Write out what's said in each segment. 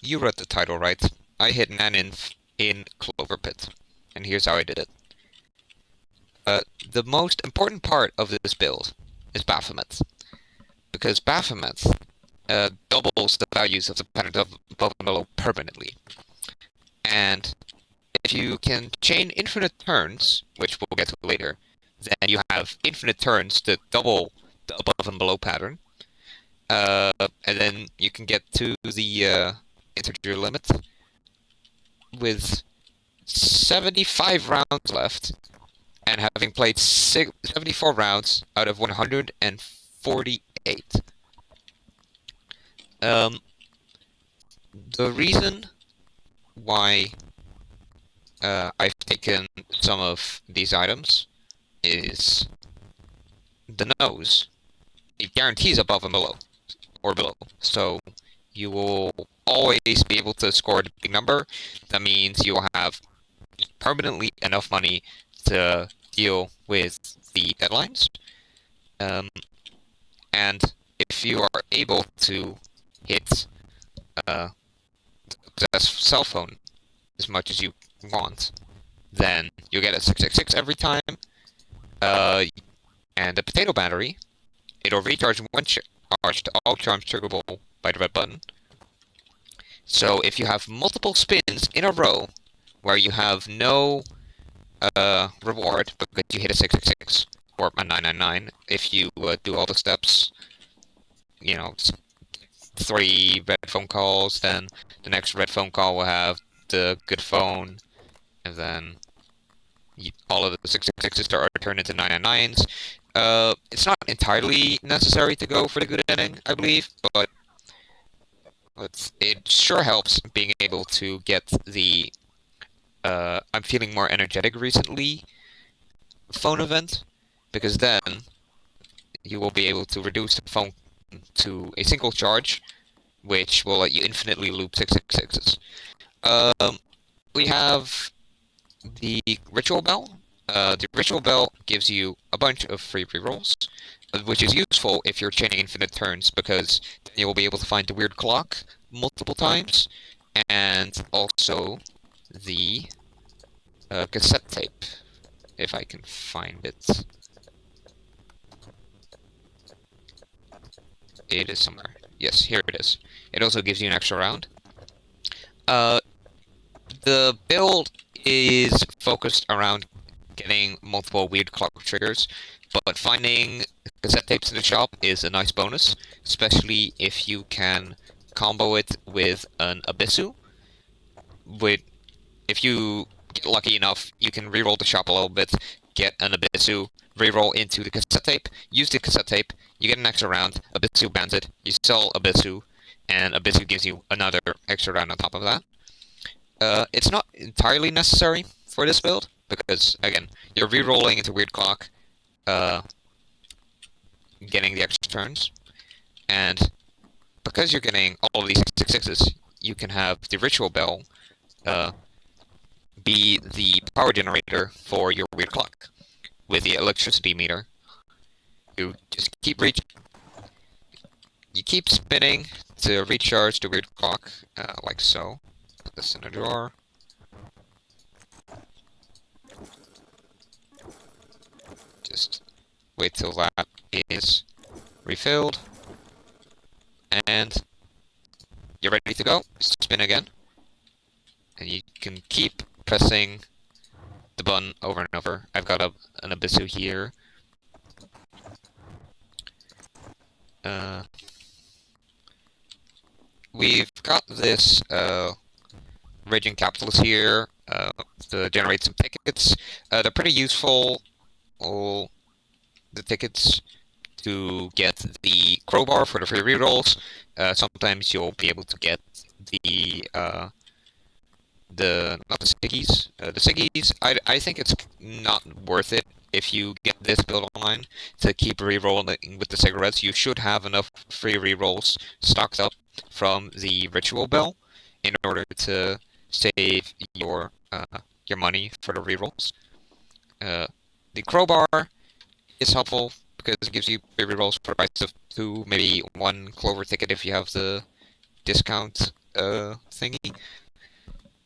you read the title right. I hit NANEINF in CLOVERPIT, and here's how I did it. The most important part of this build is Baphomet, because Baphomet doubles the values of the pattern above and below permanently. And if you can chain infinite turns, which we'll get to later, then you have infinite turns to double the above and below pattern. And then you can get to the integer limit with 75 rounds left, and having played 74 rounds out of 148. The reason why I've taken some of these items is the nose. It guarantees above and below, or below. So you will always be able to score a big number. That means you will have permanently enough money to deal with the deadlines. And if you are able to hit the cell phone as much as you want, then you'll get a 666 every time. And the potato battery, it'll recharge one charge to all charms triggerable by the red button. So if you have multiple spins in a row where you have no reward because you hit a 666 or a 999, if you do all the steps, you know, 3 red phone calls, then the next red phone call will have the good phone, and then all of the 666s are turned into 999s. It's not entirely necessary to go for the good ending, I believe, but it sure helps being able to get the I'm feeling more energetic recently phone event, because then you will be able to reduce the phone to a single charge, which will let you infinitely loop 666s. We have the Ritual Bell. The Ritual Bell gives you a bunch of free rerolls, which is useful if you're chaining infinite turns, because then you will be able to find the weird clock multiple times, and also the cassette tape, if I can find it. It is somewhere. Yes, here it is. It also gives you an extra round. The build is focused around getting multiple weird clock triggers, but finding cassette tapes in the shop is a nice bonus, especially if you can combo it with an Abyssu. If you get lucky enough, you can reroll the shop a little bit, get an Abyssu, reroll into the cassette tape, use the cassette tape, you get an extra round, Abyssu bans it, you sell Abyssu, and Abyssu gives you another extra round on top of that. It's not entirely necessary for this build, because, again, you're re-rolling into Weird Clock, getting the extra turns, and because you're getting all of these 666s, you can have the Ritual Bell be the power generator for your Weird Clock. With the electricity meter, you just keep you keep spinning to recharge the Weird Clock, like so. Put this in a drawer. Just wait till that is refilled, and you're ready to go. Spin again, and you can keep pressing the button over and over. I've got an Abyssu here. We've got this Raging Capitalist here to generate some tickets. They're pretty useful, the tickets, to get the crowbar for the free rerolls. Sometimes you'll be able to get the not the ciggies. The ciggies, I think it's not worth it if you get this build online to keep rerolling with the cigarettes. You should have enough free rerolls stocked up from the Ritual Bell in order to save your money for the rerolls. The crowbar is helpful because it gives you free rerolls for the price of 2, maybe 1 Clover ticket if you have the discount thingy,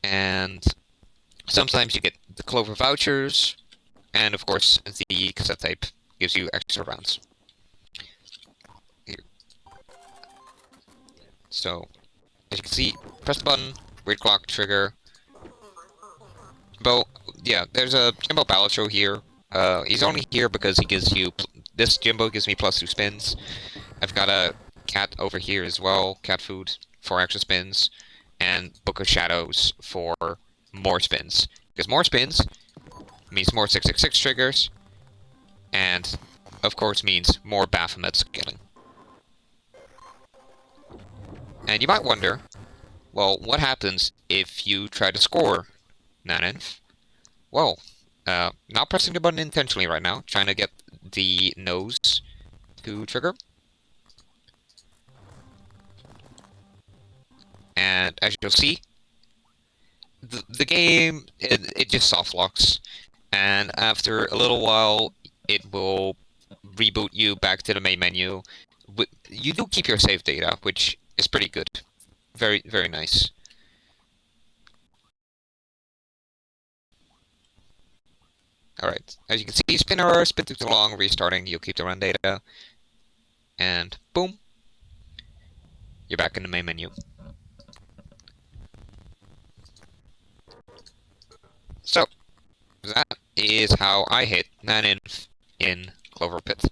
and sometimes you get the Clover vouchers, and of course the cassette tape gives you extra rounds. Here. So, as you can see, press the button, weird clock, trigger. But yeah, there's a Jimbo Ballot Show here. He's only here because he gives you... This Jimbo gives me +2 spins. I've got a cat over here as well, cat food, for extra spins, and Book of Shadows for more spins. Because more spins means more 666 triggers, and of course means more Baphomet scaling. And you might wonder, well, what happens if you try to score NANEINF? Well, not pressing the button intentionally right now, trying to get the nose to trigger. And as you'll see, the game, it just soft locks, and after a little while, it will reboot you back to the main menu. You do keep your save data, which is pretty good. Very, very nice. Alright, as you can see, spin error, spin too long, restarting, you'll keep the run data, and boom, you're back in the main menu. So, that is how I hit NANEINF in CLOVERPIT.